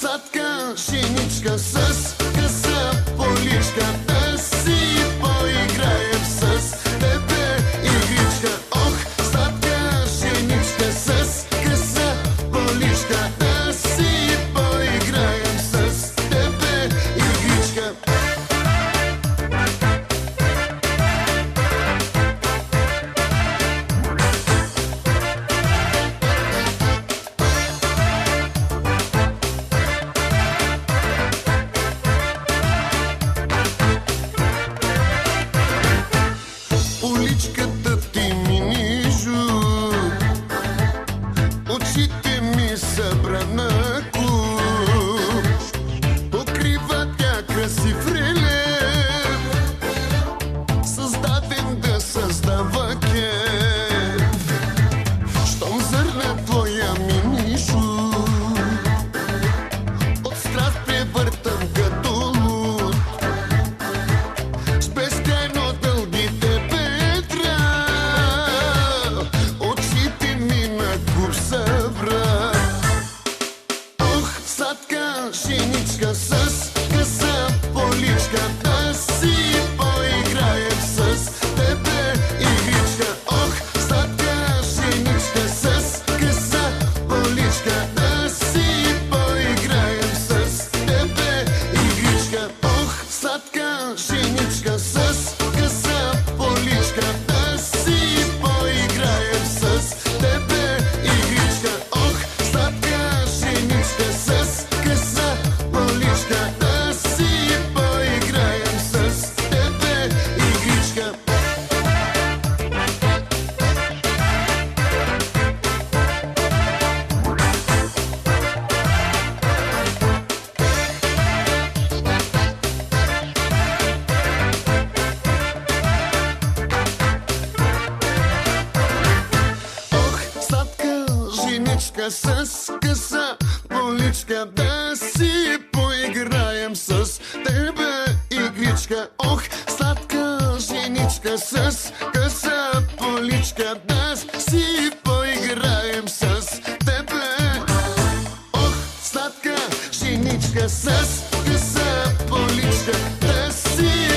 сладка женичка с къса поличка, да си поиграем с тебе игричка. Ох, сладка женичка с къса поличка, да си поиграем с тебе игричка. Уличката ти ми нижу, очите ми са бранакуп, покрива тя красив релеф, създаден да създава кеф. Щом зърна твоя ми нижу, от страст превъртам като луд, с безкрайно дългите петра, очите ми на куп събра. Ох, сладка женичка с къса поличка, да си поиграем с тебе игричка. Ох, сладка женичка с къса поличка, да си поиграем с тебе игричка. Ох, сладка женичка с къса поличка, да си поиграем с тебе игричка. Ох, сладка женичка с къса поличка, да си поиграем с тебе игричка. Ох, сладка женичка с къса поличка, да си поиграем с тебе игричка. Ох, сладка женичка с къса поличка, да си поиграем с тебе. Ох, сладка женичка с къса поличка, да си